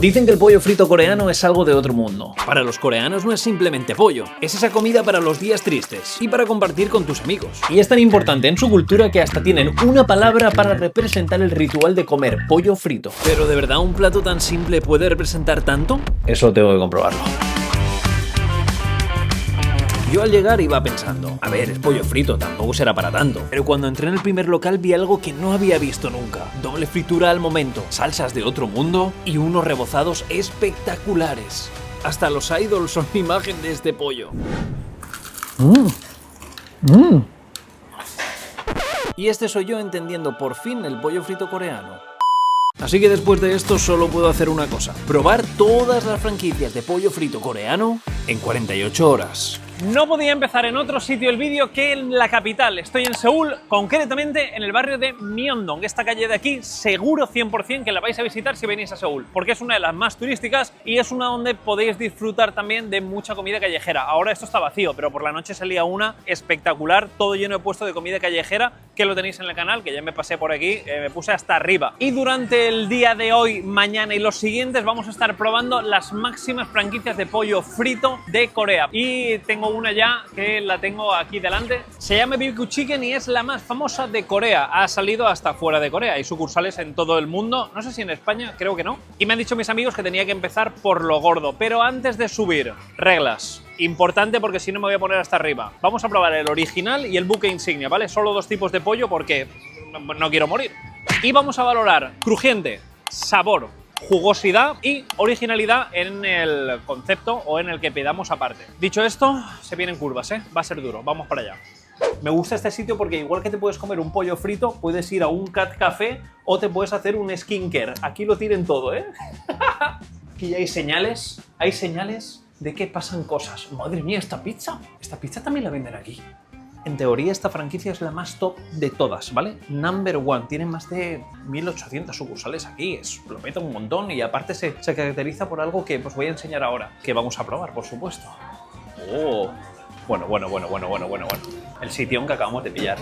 Dicen que el pollo frito coreano es algo de otro mundo. Para los coreanos no es simplemente pollo, es esa comida para los días tristes y para compartir con tus amigos. Y es tan importante en su cultura que hasta tienen una palabra para representar el ritual de comer pollo frito. ¿Pero de verdad un plato tan simple puede representar tanto? Eso tengo que comprobarlo. Yo al llegar iba pensando, a ver, es pollo frito, tampoco será para tanto. Pero cuando entré en el primer local vi algo que no había visto nunca. Doble fritura al momento, salsas de otro mundo y unos rebozados espectaculares. Hasta los idols son imagen de este pollo. Y este soy yo entendiendo por fin el pollo frito coreano. Así que después de esto solo puedo hacer una cosa: probar todas las franquicias de pollo frito coreano en 48 horas. No podía empezar en otro sitio el vídeo que en la capital. Estoy en Seúl, concretamente en el barrio de Myeongdong. Esta calle de aquí seguro 100% que la vais a visitar si venís a Seúl, porque es una de las más turísticas y es una donde podéis disfrutar también de mucha comida callejera. Ahora esto está vacío, pero por la noche salía una espectacular, todo lleno de puestos de comida callejera, que lo tenéis en el canal, que ya me pasé por aquí, me puse hasta arriba. Y durante el día de hoy, mañana y los siguientes vamos a estar probando las máximas franquicias de pollo frito de Corea. Y tengo una ya que la tengo aquí delante. Se llama BBQ Chicken y es la más famosa de Corea. Ha salido hasta fuera de Corea. Hay sucursales en todo el mundo. No sé si en España, creo que no. Y me han dicho mis amigos que tenía que empezar por lo gordo. Pero antes de subir, reglas. Importante porque si no me voy a poner hasta arriba. Vamos a probar el original y el buque insignia, ¿vale? Solo dos tipos de pollo porque no quiero morir. Y vamos a valorar crujiente, sabor, jugosidad y originalidad en el concepto o en el que pidamos aparte. Dicho esto, se vienen curvas, ¿eh? Va a ser duro, vamos para allá. Me gusta este sitio porque igual que te puedes comer un pollo frito, puedes ir a un cat café o te puedes hacer un skincare. Aquí lo tienen todo, ¿eh? Aquí ya hay señales de que pasan cosas. Madre mía, esta pizza también la venden aquí. En teoría esta franquicia es la más top de todas, ¿vale? Number one, tiene más de 1800 sucursales aquí, lo mete un montón y aparte se caracteriza por algo que os voy a enseñar ahora, que vamos a probar, por supuesto. Oh, bueno. El sitio que acabamos de pillar.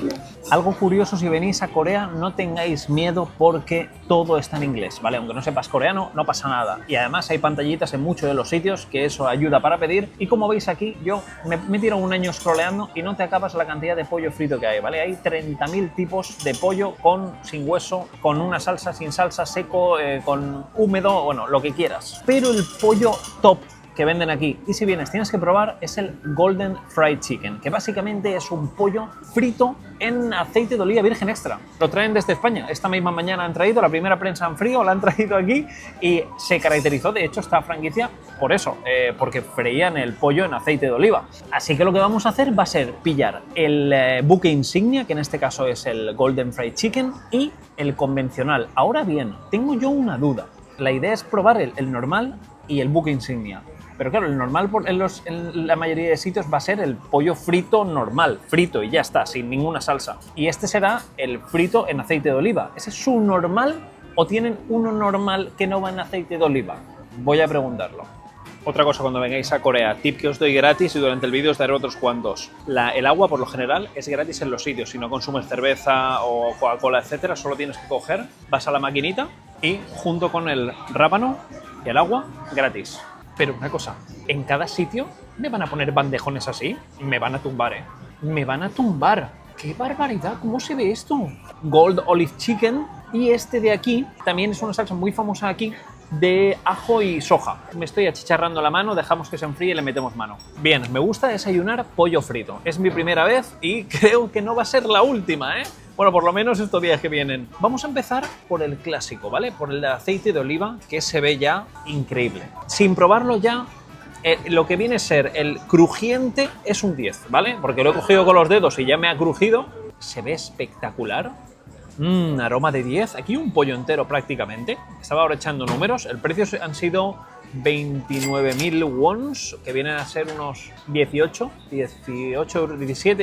Algo curioso, si venís a Corea, no tengáis miedo porque todo está en inglés, ¿vale? Aunque no sepas coreano, no pasa nada. Y además hay pantallitas en muchos de los sitios, que eso ayuda para pedir. Y como veis aquí, yo me tiro un año scrolleando y no te acabas la cantidad de pollo frito que hay, ¿vale? Hay 30.000 tipos de pollo sin hueso, con una salsa, sin salsa, seco, con húmedo, bueno, lo que quieras. Pero el pollo top que venden aquí, y si vienes tienes que probar, es el Golden Fried Chicken, que básicamente es un pollo frito en aceite de oliva virgen extra. Lo traen desde España, esta misma mañana han traído la primera prensa en frío, la han traído aquí y se caracterizó, de hecho, esta franquicia por eso, porque freían el pollo en aceite de oliva. Así que lo que vamos a hacer va a ser pillar el buque insignia, que en este caso es el Golden Fried Chicken, y el convencional. Ahora bien, tengo yo una duda. La idea es probar el normal y el buque insignia. Pero claro, el normal en la mayoría de sitios va a ser el pollo frito normal, frito y ya está, sin ninguna salsa. Y este será el frito en aceite de oliva. ¿Ese es su normal o tienen uno normal que no va en aceite de oliva? Voy a preguntarlo. Otra cosa cuando vengáis a Corea, tip que os doy gratis y durante el vídeo os daré otros cuantos. El agua por lo general es gratis en los sitios. Si no consumes cerveza o Coca-Cola, etcétera, solo tienes que coger, vas a la maquinita y junto con el rábano y el agua, gratis. Pero una cosa, en cada sitio me van a poner bandejones así, me van a tumbar, ¿eh? Me van a tumbar. ¡Qué barbaridad! ¿Cómo se ve esto? Gold Olive Chicken, y este de aquí también es una salsa muy famosa aquí de ajo y soja. Me estoy achicharrando la mano, dejamos que se enfríe y le metemos mano. Bien, me gusta desayunar pollo frito. Es mi primera vez y creo que no va a ser la última, ¿eh? Bueno, por lo menos estos días que vienen. Vamos a empezar por el clásico, ¿vale? Por el de aceite de oliva, que se ve ya increíble. Sin probarlo ya, lo que viene a ser el crujiente es un 10, ¿vale? Porque lo he cogido con los dedos y ya me ha crujido. Se ve espectacular. Aroma de 10. Aquí un pollo entero prácticamente. Estaba ahora echando números. El precio han sido 29.000 wons, que vienen a ser unos 17,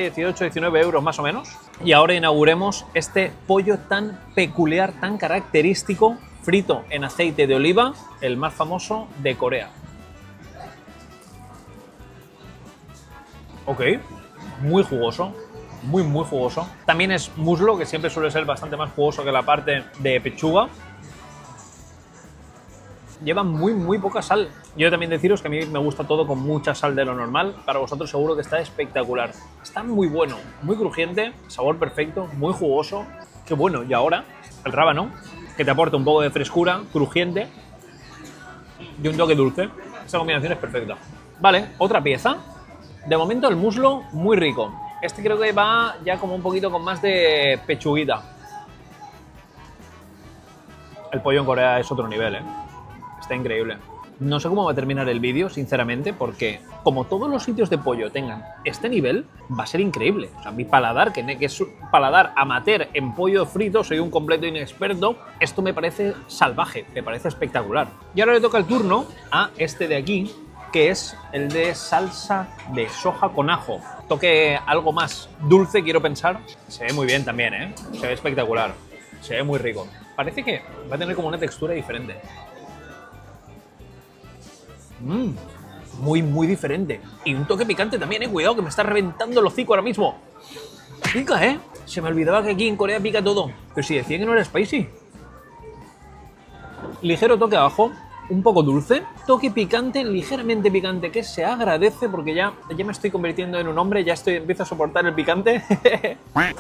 18, 19 euros más o menos. Y ahora inauguremos este pollo tan peculiar, tan característico, frito en aceite de oliva, el más famoso de Corea. Ok, muy jugoso. Muy jugoso. También es muslo, que siempre suele ser bastante más jugoso que la parte de pechuga. Lleva muy poca sal. Yo también deciros que a mí me gusta todo con mucha sal de lo normal. Para vosotros seguro que está espectacular. Está muy bueno, muy crujiente, sabor perfecto, muy jugoso. Qué bueno. Y ahora, el rábano, que te aporta un poco de frescura, crujiente y un toque dulce. Esta combinación es perfecta. Vale, otra pieza. De momento el muslo, muy rico. Este creo que va ya como un poquito con más de pechuguita. El pollo en Corea es otro nivel, ¿eh? Está increíble. No sé cómo va a terminar el vídeo, sinceramente, porque como todos los sitios de pollo tengan este nivel, va a ser increíble. O sea, mi paladar, que es un paladar amateur en pollo frito, soy un completo inexperto, esto me parece salvaje, me parece espectacular. Y ahora le toca el turno a este de aquí, que es el de salsa de soja con ajo. Toque algo más dulce, quiero pensar. Se ve muy bien también, ¿eh? Se ve espectacular. Se ve muy rico. Parece que va a tener como una textura diferente. Muy diferente. Y un toque picante también, cuidado que me está reventando el hocico ahora mismo. Pica, se me olvidaba que aquí en Corea pica todo. Pero si decía que no era spicy. Ligero toque abajo, un poco dulce, toque picante, ligeramente picante, que se agradece porque ya me estoy convirtiendo en un hombre, ya empiezo a soportar el picante.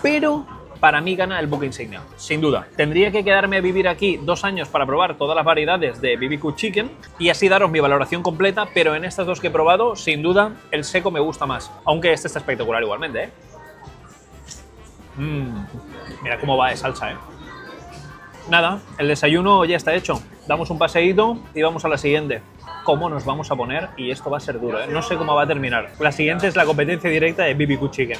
Pero para mí gana el buque insignia, sin duda. Tendría que quedarme a vivir aquí 2 años para probar todas las variedades de BBQ Chicken y así daros mi valoración completa, pero en estas dos que he probado, sin duda, el seco me gusta más. Aunque este está espectacular igualmente, Mira cómo va de salsa, Nada, el desayuno ya está hecho. Damos un paseíto y vamos a la siguiente. ¿Cómo nos vamos a poner? Y esto va a ser duro, No sé cómo va a terminar. La siguiente es la competencia directa de BBQ Chicken.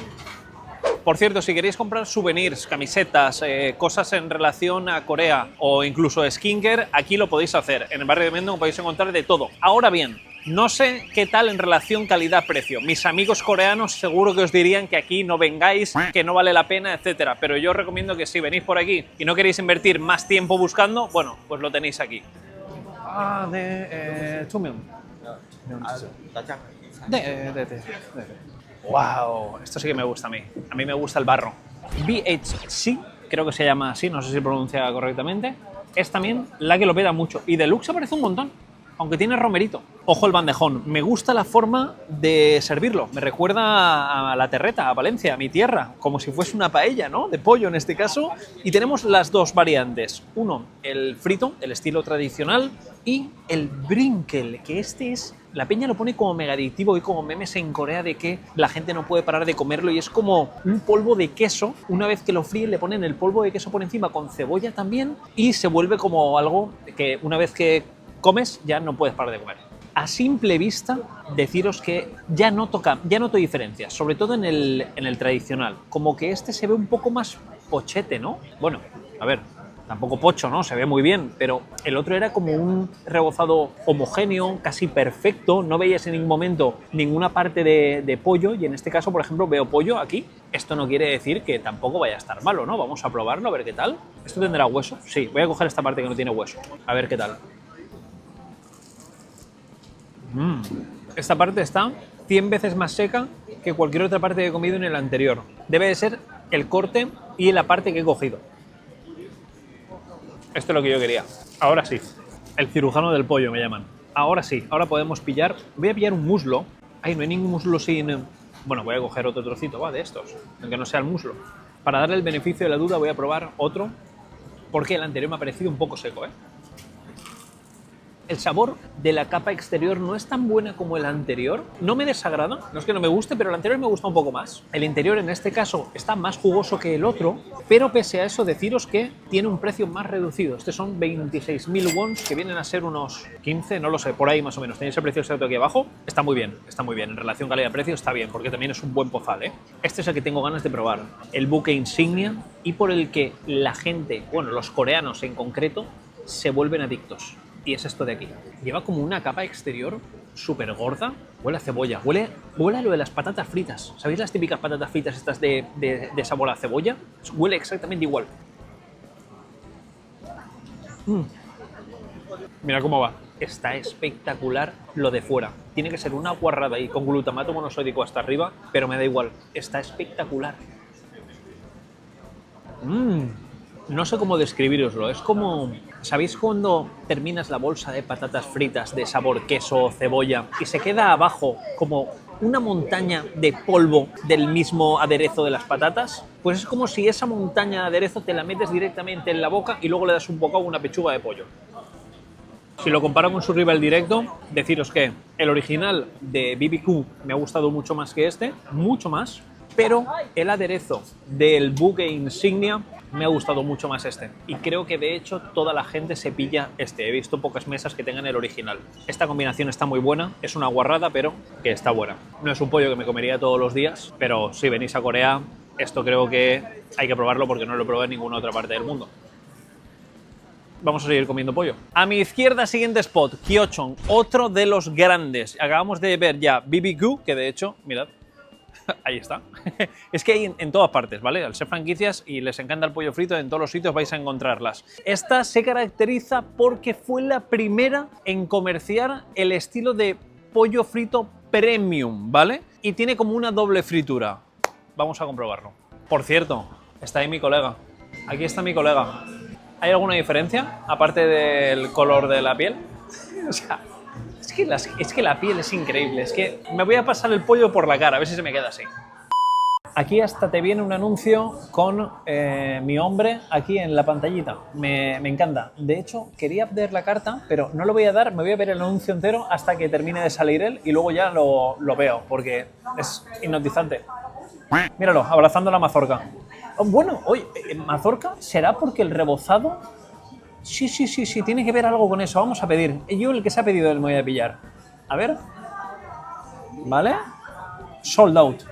Por cierto, si queréis comprar souvenirs, camisetas, cosas en relación a Corea o incluso skincare, aquí lo podéis hacer. En el barrio de Mendong podéis encontrar de todo. Ahora bien, no sé qué tal en relación calidad-precio. Mis amigos coreanos seguro que os dirían que aquí no vengáis, que no vale la pena, etcétera. Pero yo os recomiendo que si venís por aquí y no queréis invertir más tiempo buscando, bueno, pues lo tenéis aquí. Wow, esto sí que me gusta a mí. A mí me gusta el barro. BHC, creo que se llama así, no sé si pronuncia correctamente. Es también la que lo peta mucho. Y deluxe aparece un montón, aunque tiene romerito. Ojo el bandejón. Me gusta la forma de servirlo. Me recuerda a la terreta, a Valencia, a mi tierra. Como si fuese una paella, ¿no? De pollo en este caso. Y tenemos las dos variantes. Uno, el frito, el estilo tradicional. Y el brinkel, que este es... La peña lo pone como mega adictivo y como memes en Corea de que la gente no puede parar de comerlo y es como un polvo de queso. Una vez que lo fríen le ponen el polvo de queso por encima con cebolla también y se vuelve como algo que una vez que comes ya no puedes parar de comer. A simple vista, deciros que ya noto diferencias, sobre todo en el tradicional. Como que este se ve un poco más pochete, ¿no? Bueno, a ver... Tampoco pocho, ¿no? Se ve muy bien, pero el otro era como un rebozado homogéneo, casi perfecto, no veías en ningún momento ninguna parte de pollo y en este caso, por ejemplo, veo pollo aquí. Esto no quiere decir que tampoco vaya a estar malo, ¿no? Vamos a probarlo, a ver qué tal. ¿Esto tendrá hueso? Sí, voy a coger esta parte que no tiene hueso, a ver qué tal. Esta parte está 100 veces más seca que cualquier otra parte que he comido en el anterior. Debe de ser el corte y la parte que he cogido. Esto es lo que yo quería. Ahora sí. El cirujano del pollo me llaman. Ahora sí. Ahora podemos pillar... Voy a pillar un muslo. Ay, no hay ningún muslo sin... Bueno, voy a coger otro trocito, ¿va? De estos. Aunque no sea el muslo. Para darle el beneficio de la duda voy a probar otro. Porque el anterior me ha parecido un poco seco, El sabor de la capa exterior no es tan buena como el anterior. No me desagrada, no es que no me guste, pero el anterior me gusta un poco más. El interior en este caso está más jugoso que el otro, pero pese a eso deciros que tiene un precio más reducido. Estos son 26.000 wons, que vienen a ser unos 15, no lo sé, por ahí más o menos. Tenéis el precio exacto aquí abajo. Está muy bien, está muy bien. En relación calidad-precio está bien, porque también es un buen pozal, Este es el que tengo ganas de probar. El buque insignia y por el que la gente, bueno, los coreanos en concreto, se vuelven adictos. Y es esto de aquí. Lleva como una capa exterior súper gorda. Huele a cebolla. Huele a lo de las patatas fritas. ¿Sabéis las típicas patatas fritas estas de sabor a cebolla? Huele exactamente igual. Mira cómo va. Está espectacular lo de fuera. Tiene que ser una guarrada ahí con glutamato monosódico hasta arriba, pero me da igual. Está espectacular. No sé cómo describiroslo. Es como ¿Sabéis cuando terminas la bolsa de patatas fritas de sabor queso o cebolla y se queda abajo como una montaña de polvo del mismo aderezo de las patatas? Pues es como si esa montaña de aderezo te la metes directamente en la boca y luego le das un bocado a una pechuga de pollo. Si lo comparo con su rival directo, deciros que el original de BBQ me ha gustado mucho más que este, mucho más, pero el aderezo del buque insignia me ha gustado mucho más este. Y creo que de hecho toda la gente se pilla este. He visto pocas mesas que tengan el original. Esta combinación está muy buena, es una guarrada, pero que está buena. No es un pollo que me comería todos los días, pero si venís a Corea, esto creo que hay que probarlo porque no lo probé en ninguna otra parte del mundo. Vamos a seguir comiendo pollo. A mi izquierda, siguiente spot, Kyochon, otro de los grandes. Acabamos de ver ya BBQ, que de hecho, mirad, ahí está. Es que hay en todas partes, ¿vale? Al ser franquicias y les encanta el pollo frito, en todos los sitios vais a encontrarlas. Esta se caracteriza porque fue la primera en comerciar el estilo de pollo frito premium, ¿vale? Y tiene como una doble fritura. Vamos a comprobarlo. Por cierto, está ahí mi colega. Aquí está mi colega. ¿Hay alguna diferencia, aparte del color de la piel? O sea, es que la piel es increíble. Es que me voy a pasar el pollo por la cara, a ver si se me queda así. Aquí hasta te viene un anuncio con mi hombre aquí en la pantallita. Me encanta. De hecho, quería ver la carta, pero no lo voy a dar. Me voy a ver el anuncio entero hasta que termine de salir él y luego ya lo veo, porque es hipnotizante. Míralo, abrazando la mazorca. Bueno, oye, ¿mazorca? ¿Será porque el rebozado? Sí, tiene que ver algo con eso. Vamos a pedir. Yo el que se ha pedido me voy a pillar. A ver. ¿Vale? Sold out.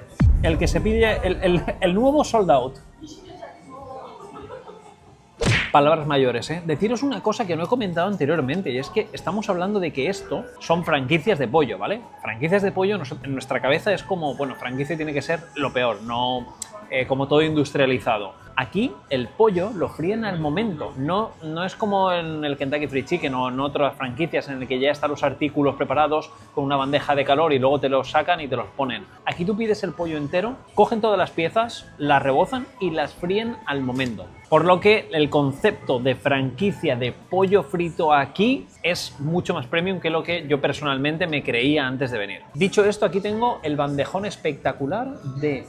El que se pide, el nuevo sold out. Palabras mayores, ¿eh? Deciros una cosa que no he comentado anteriormente, y es que estamos hablando de que esto son franquicias de pollo, ¿vale? Franquicias de pollo en nuestra cabeza es como, bueno, franquicia tiene que ser lo peor, no como todo industrializado. Aquí el pollo lo fríen al momento, no es como en el Kentucky Fried Chicken o en otras franquicias en el que ya están los artículos preparados con una bandeja de calor y luego te los sacan y te los ponen. Aquí tú pides el pollo entero, cogen todas las piezas, las rebozan y las fríen al momento. Por lo que el concepto de franquicia de pollo frito aquí es mucho más premium que lo que yo personalmente me creía antes de venir. Dicho esto, aquí tengo el bandejón espectacular de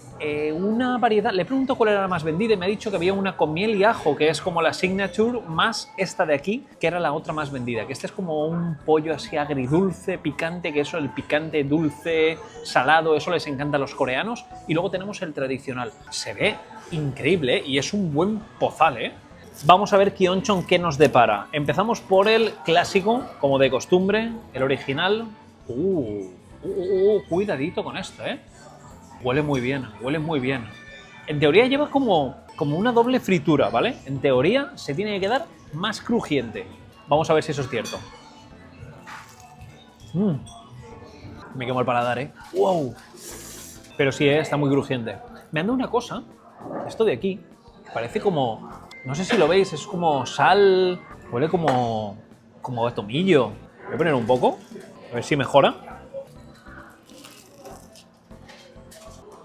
una variedad. Le pregunto cuál era la más vendida y me ha dicho que había una con miel y ajo, que es como la signature, más esta de aquí, que era la otra más vendida. Que este es como un pollo así agridulce, picante, que eso, el picante, dulce, salado, eso les encanta a los coreanos. Y luego tenemos el tradicional. Se ve increíble, ¿eh? Y es un buen pozal, ¿eh? Vamos a ver Kyochon qué nos depara. Empezamos por el clásico, como de costumbre, el original. Cuidadito con esto, ¿eh? Huele muy bien, huele muy bien. En teoría lleva como una doble fritura, ¿vale? En teoría se tiene que quedar más crujiente. Vamos a ver si eso es cierto. Me quemo el paladar, ¿eh? ¡Wow! Pero sí, está muy crujiente. Me anda una cosa, esto de aquí, parece como... No sé si lo veis, es como sal, huele como a tomillo. Voy a poner un poco, a ver si mejora.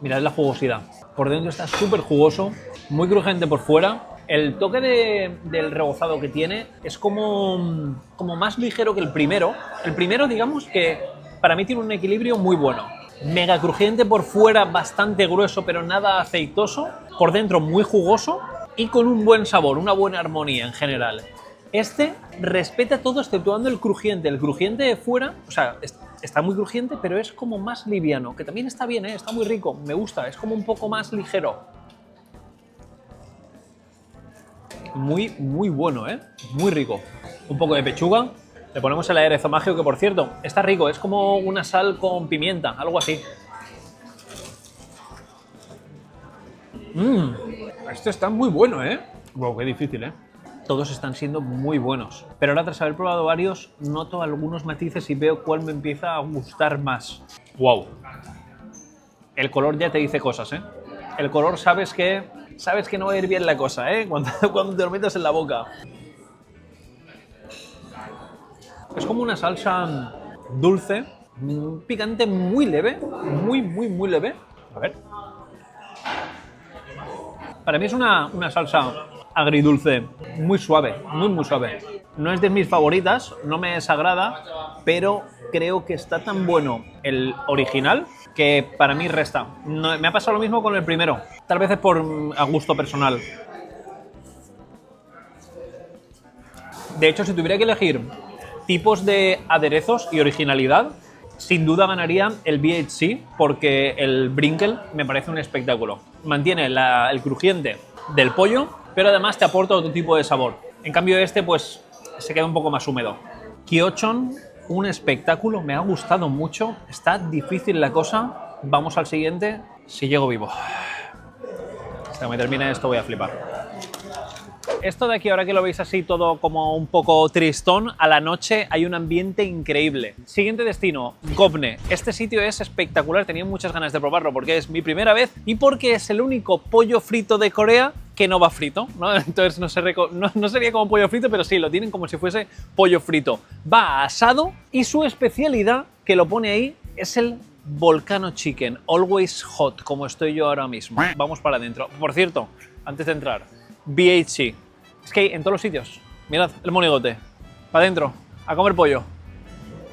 Mirad la jugosidad. Por dentro está súper jugoso, muy crujiente por fuera. El toque del rebozado que tiene es como más ligero que el primero. El primero, digamos que para mí tiene un equilibrio muy bueno. Mega crujiente por fuera, bastante grueso, pero nada aceitoso. Por dentro muy jugoso y con un buen sabor, una buena armonía en general. Este respeta todo exceptuando el crujiente. El crujiente de fuera, o sea, está muy crujiente, pero es como más liviano, que también está bien, está muy rico, me gusta, es como un poco más ligero. Muy bueno, muy rico. Un poco de pechuga, le ponemos el aderezo mágico, que por cierto, está rico, es como una sal con pimienta, algo así. Esto está muy bueno, Wow, qué difícil, Todos están siendo muy buenos. Pero ahora, tras haber probado varios, noto algunos matices y veo cuál me empieza a gustar más. Wow. El color ya te dice cosas, El color sabes que no va a ir bien la cosa, cuando te lo metas en la boca. Es como una salsa dulce, picante muy leve, muy leve. A ver. Para mí es una salsa agridulce, muy suave, muy suave. No es de mis favoritas, no me desagrada, pero creo que está tan bueno el original que para mí resta. No, me ha pasado lo mismo con el primero, tal vez es por a gusto personal. De hecho, si tuviera que elegir tipos de aderezos y originalidad, sin duda ganaría el BHC porque el Brinkel me parece un espectáculo. Mantiene el crujiente del pollo, pero además te aporta otro tipo de sabor. En cambio este pues se queda un poco más húmedo. Kyochon, un espectáculo, me ha gustado mucho. Está difícil la cosa. Vamos al siguiente, si llego vivo. Hasta que me termine esto voy a flipar. Esto de aquí, ahora que lo veis así todo como un poco tristón, a la noche hay un ambiente increíble. Siguiente destino, Gopne. Este sitio es espectacular, tenía muchas ganas de probarlo porque es mi primera vez y porque es el único pollo frito de Corea que no va frito, ¿no? Entonces no sería como pollo frito, pero sí, lo tienen como si fuese pollo frito. Va asado y su especialidad, que lo pone ahí, es el Volcano Chicken, always hot, como estoy yo ahora mismo. Vamos para adentro. Por cierto, antes de entrar, BHC. Es que hay en todos los sitios. Mirad el monigote. Para adentro, a comer pollo.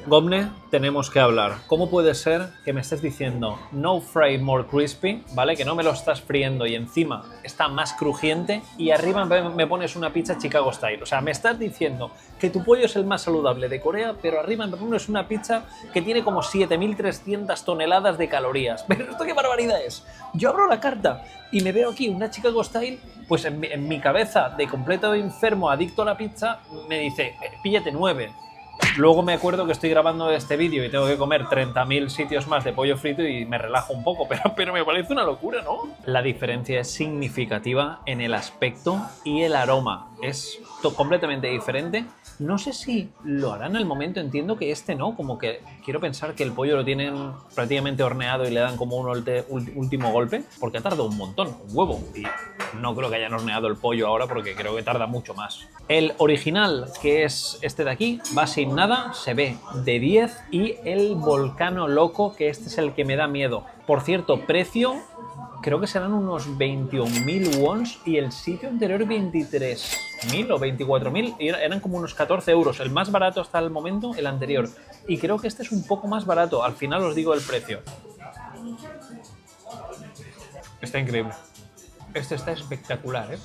Gopne, tenemos que hablar. ¿Cómo puede ser que me estés diciendo no fry more crispy, ¿vale? Que no me lo estás friendo y encima está más crujiente y arriba me pones una pizza Chicago Style? O sea, me estás diciendo que tu pollo es el más saludable de Corea, pero arriba me pones una pizza que tiene como 7.300 toneladas de calorías. ¿Pero esto qué barbaridad es? Yo abro la carta y me veo aquí una Chicago Style, pues en mi cabeza de completo enfermo, adicto a la pizza, me dice, píllate 9. Luego me acuerdo que estoy grabando este vídeo y tengo que comer 30.000 sitios más de pollo frito y me relajo un poco, pero me parece una locura, ¿no? La diferencia es significativa en el aspecto y el aroma. Es completamente diferente. No sé si lo harán al momento, entiendo que este no, como que quiero pensar que el pollo lo tienen prácticamente horneado y le dan como un último golpe, porque ha tardado un montón, un huevo, y no creo que hayan horneado el pollo ahora porque creo que tarda mucho más. El original, que es este de aquí, va sin nada, se ve de 10, y el Volcano Loco, que este es el que me da miedo. Por cierto, precio, creo que serán unos 21.000 wons y el sitio anterior 23.000 o 24.000, eran como unos 14 euros. El más barato hasta el momento, el anterior. Y creo que este es un poco más barato, al final os digo el precio. Está increíble. Este está espectacular, ¿eh?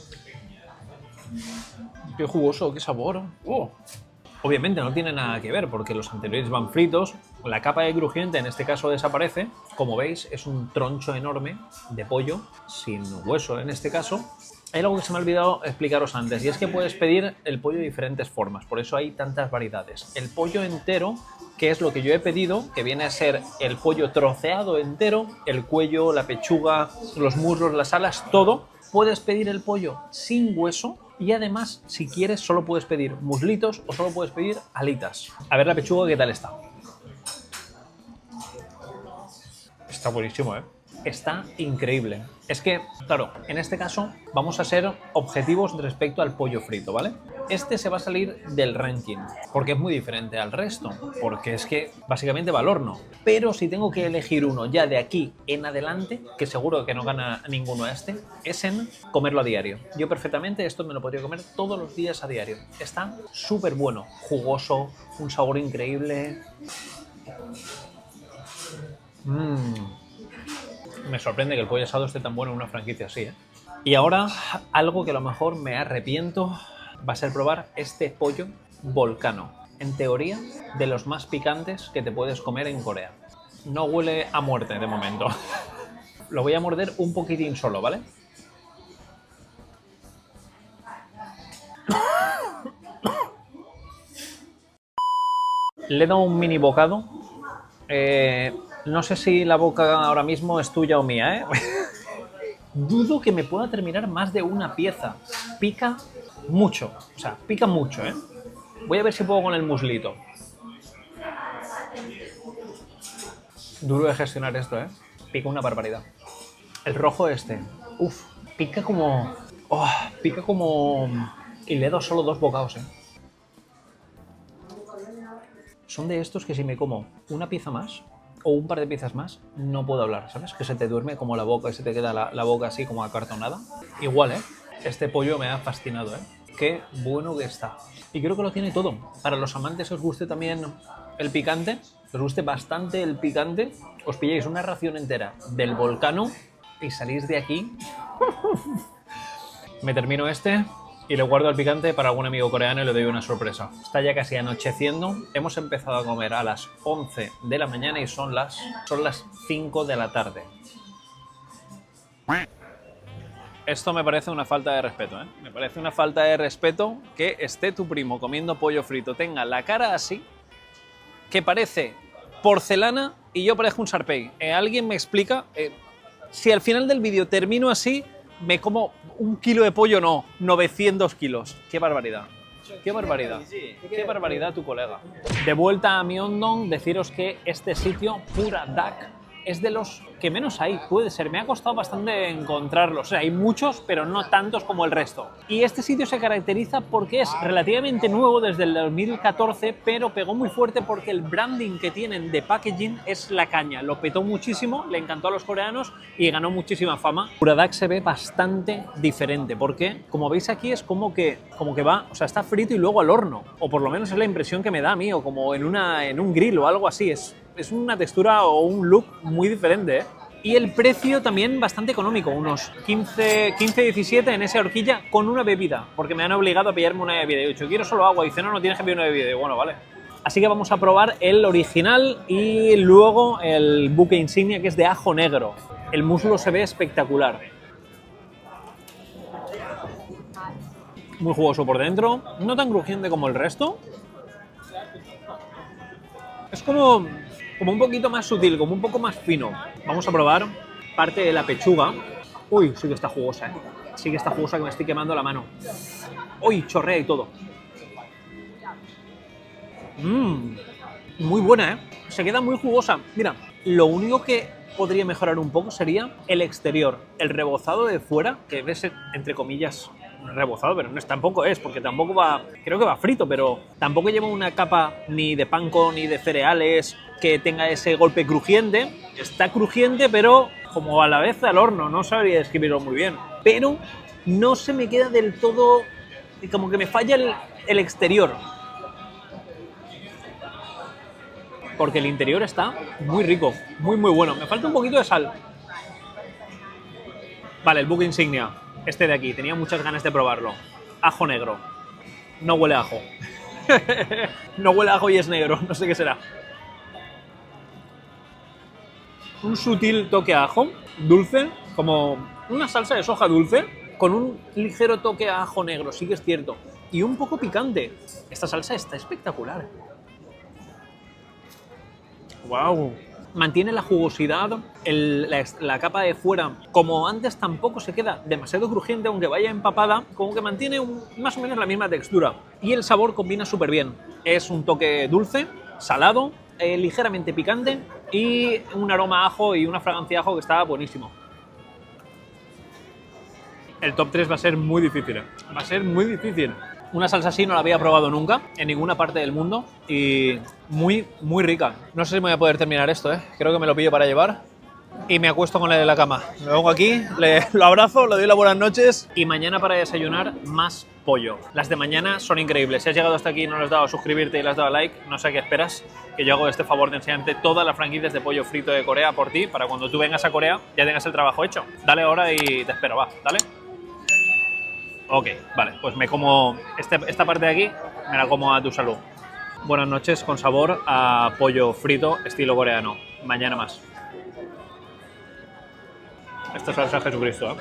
Qué jugoso, qué sabor. ¡Oh! Obviamente no tiene nada que ver porque los anteriores van fritos, la capa de crujiente en este caso desaparece. Como veis es un troncho enorme de pollo, sin hueso en este caso. Hay algo que se me ha olvidado explicaros antes y es que puedes pedir el pollo de diferentes formas, por eso hay tantas variedades. El pollo entero, que es lo que yo he pedido, que viene a ser el pollo troceado entero, el cuello, la pechuga, los muslos, las alas, todo. Puedes pedir el pollo sin hueso. Y además, si quieres, solo puedes pedir muslitos o solo puedes pedir alitas. A ver la pechuga, ¿qué tal está? Está buenísimo, ¿eh? Está increíble. Es que, claro, en este caso vamos a ser objetivos respecto al pollo frito, ¿vale? Este se va a salir del ranking, porque es muy diferente al resto, porque es que básicamente va al horno. Pero si tengo que elegir uno ya de aquí en adelante, que seguro que no gana ninguno a este, es en comerlo a diario. Yo perfectamente esto me lo podría comer todos los días a diario. Está súper bueno, jugoso, un sabor increíble. Me sorprende que el pollo asado esté tan bueno en una franquicia así, ¿eh? Y ahora, algo que a lo mejor me arrepiento va a ser probar este pollo Volcano. En teoría, de los más picantes que te puedes comer en Corea. No huele a muerte de momento. Lo voy a morder un poquitín solo, ¿vale? Le he dado un mini bocado. No sé si la boca ahora mismo es tuya o mía, ¿eh? Dudo que me pueda terminar más de una pieza. Pica mucho, o sea, pica mucho, ¿eh? Voy a ver si puedo con el muslito. Duro de gestionar esto, ¿eh? Pica una barbaridad. El rojo este, uff, pica como... Oh, pica como... Y le he dado solo 2 bocados, ¿eh? Son de estos que si me como una pieza más o un par de piezas más, no puedo hablar, ¿sabes? Que se te duerme como la boca y se te queda la boca así como acartonada. Igual, ¿eh? Este pollo me ha fascinado, ¿eh? qué bueno que está. Y creo que lo tiene todo. Para los amantes que os guste también el picante, os guste bastante el picante, os pilláis una ración entera del Volcano y salís de aquí. Me termino este y le guardo el picante para algún amigo coreano y le doy una sorpresa. Está ya casi anocheciendo, hemos empezado a comer a las 11 de la mañana y son las 5 de la tarde. Esto me parece una falta de respeto, ¿eh? Me parece una falta de respeto que esté tu primo comiendo pollo frito, tenga la cara así, que parece porcelana y yo parezco un Sharpei. ¿Alguien me explica? Si al final del vídeo termino así, me como 1 kilo de pollo, no, 900 kilos. ¡Qué barbaridad! ¡Qué barbaridad! ¡Qué barbaridad tu colega! De vuelta a Myeongdong, deciros que este sitio, Pura Dak, es de los que menos hay, puede ser. Me ha costado bastante encontrarlos. O sea, hay muchos, pero no tantos como el resto. Y este sitio se caracteriza porque es relativamente nuevo desde el 2014, pero pegó muy fuerte porque el branding que tienen de packaging es la caña. Lo petó muchísimo, le encantó a los coreanos y ganó muchísima fama. Pura Dak se ve bastante diferente porque, como veis aquí, es como que va, o sea, está frito y luego al horno. O por lo menos es la impresión que me da a mí, o como en un grill o algo así. Es una textura o un look muy diferente, ¿eh? Y el precio también bastante económico, unos 15-17 en esa horquilla con una bebida, porque me han obligado a pillarme una bebida. Y he dicho, quiero solo agua, y dice, no, tienes que pedir una bebida. Y bueno, vale. Así que vamos a probar el original y luego el buque insignia, que es de ajo negro. El muslo se ve espectacular. Muy jugoso por dentro, no tan crujiente como el resto. Es como un poquito más sutil, como un poco más fino. Vamos a probar parte de la pechuga. Uy, sí que está jugosa, ¿eh? Sí que está jugosa, que me estoy quemando la mano. Uy, chorrea y todo. Muy buena, ¿eh? Se queda muy jugosa. Mira, lo único que podría mejorar un poco sería el exterior. El rebozado de fuera, que ves entre comillas rebozado, pero no es, tampoco es, porque tampoco va, creo que va frito, pero tampoco lleva una capa ni de panko ni de cereales que tenga ese golpe crujiente. Está crujiente, pero como a la vez al horno, no sabría describirlo muy bien. Pero no se me queda del todo, como que me falla el exterior. Porque el interior está muy rico, muy bueno. Me falta un poquito de sal. Vale, el buque insignia, este de aquí, tenía muchas ganas de probarlo. Ajo negro. No huele a ajo. No huele a ajo y es negro, no sé qué será. Un sutil toque a ajo, dulce, como una salsa de soja dulce, con un ligero toque a ajo negro, sí que es cierto. Y un poco picante. Esta salsa está espectacular. ¡Wow! Mantiene la jugosidad, la capa de fuera, como antes tampoco se queda demasiado crujiente, aunque vaya empapada, como que mantiene más o menos la misma textura. Y el sabor combina súper bien. Es un toque dulce, salado, ligeramente picante y un aroma a ajo y una fragancia a ajo que está buenísimo. El top 3 va a ser muy difícil, ¿eh? Va a ser muy difícil. Una salsa así no la había probado nunca en ninguna parte del mundo y muy rica. No sé si me voy a poder terminar esto, ¿eh? Creo que me lo pillo para llevar y me acuesto con él en la cama. Me pongo aquí, lo abrazo, le doy las buenas noches y mañana para desayunar más pollo. Las de mañana son increíbles. Si has llegado hasta aquí y no le has dado a suscribirte y le has dado a like, no sé qué esperas, que yo hago este favor de enseñarte todas las franquicias de pollo frito de Corea por ti, para cuando tú vengas a Corea ya tengas el trabajo hecho. Dale ahora y te espero, va, dale. Ok, vale, pues me como esta parte de aquí, me la como a tu salud. Buenas noches con sabor a pollo frito estilo coreano. Mañana más. Esta es salsa Jesucristo, ¿eh?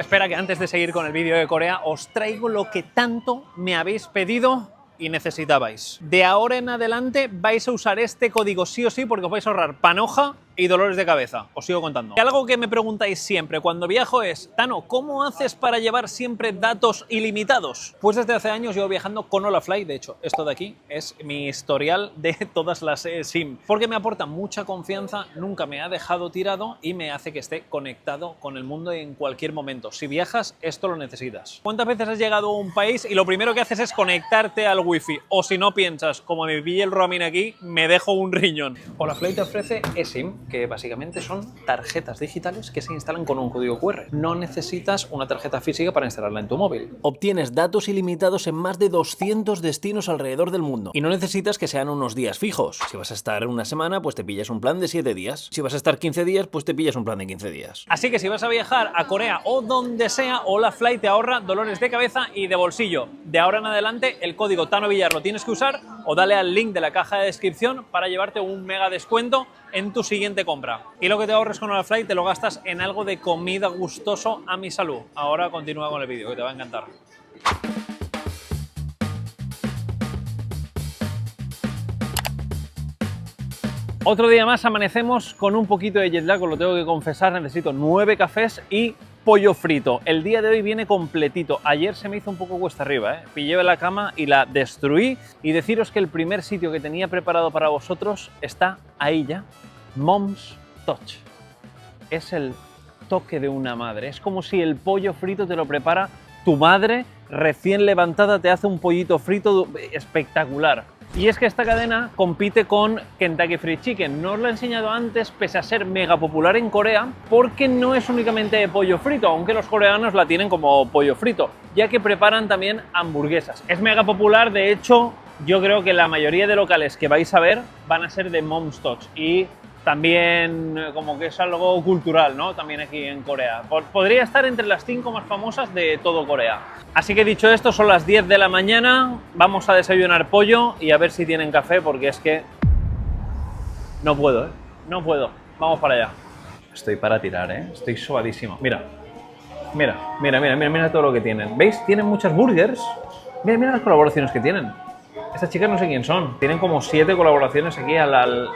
Espera que antes de seguir con el vídeo de Corea os traigo lo que tanto me habéis pedido y necesitabais. De ahora en adelante vais a usar este código sí o sí porque os vais a ahorrar panoja y dolores de cabeza. Os sigo contando. Y algo que me preguntáis siempre cuando viajo es, Tano, ¿cómo haces para llevar siempre datos ilimitados? Pues desde hace años llevo viajando con Holafly. De hecho, esto de aquí es mi historial de todas las SIM. Porque me aporta mucha confianza, nunca me ha dejado tirado y me hace que esté conectado con el mundo en cualquier momento. Si viajas, esto lo necesitas. ¿Cuántas veces has llegado a un país y lo primero que haces es conectarte al wifi? O si no piensas, como me pille el roaming aquí, me dejo un riñón. Holafly te ofrece eSIM. que básicamente son tarjetas digitales que se instalan con un código QR. No necesitas una tarjeta física para instalarla en tu móvil. Obtienes datos ilimitados en más de 200 destinos alrededor del mundo. Y no necesitas que sean unos días fijos. Si vas a estar una semana, pues te pillas un plan de 7 días. Si vas a estar 15 días, pues te pillas un plan de 15 días. Así que si vas a viajar a Corea o donde sea, Olafly te ahorra dolores de cabeza y de bolsillo. De ahora en adelante, el código TanoVillar lo tienes que usar o dale al link de la caja de descripción para llevarte un mega descuento en tu siguiente compra. Y lo que te ahorres con Olafly te lo gastas en algo de comida gustoso a mi salud. Ahora continúa con el vídeo, que te va a encantar. Otro día más amanecemos con un poquito de jet lag, os lo tengo que confesar, necesito 9 cafés y pollo frito. El día de hoy viene completito. Ayer se me hizo un poco cuesta arriba, Pillé la cama y la destruí. Y deciros que el primer sitio que tenía preparado para vosotros está ahí ya. Mom's Touch. Es el toque de una madre. Es como si el pollo frito te lo prepara tu madre recién levantada, te hace un pollito frito espectacular. Y es que esta cadena compite con Kentucky Fried Chicken. No os lo he enseñado antes, pese a ser mega popular en Corea, porque no es únicamente de pollo frito, aunque los coreanos la tienen como pollo frito, ya que preparan también hamburguesas. Es mega popular, de hecho, yo creo que la mayoría de locales que vais a ver van a ser de Mom's Touch. Y también como que es algo cultural, ¿no? También aquí en Corea. Podría estar entre las 5 más famosas de todo Corea. Así que dicho esto, son las 10 de la mañana, vamos a desayunar pollo y a ver si tienen café, porque es que no puedo, no puedo. Vamos para allá. Estoy para tirar, estoy sobadísimo. Mira, mira, mira, mira, mira, mira todo lo que tienen. ¿Veis? Tienen muchas burgers. Mira, mira las colaboraciones que tienen. Estas chicas no sé quién son. Tienen como 7 colaboraciones aquí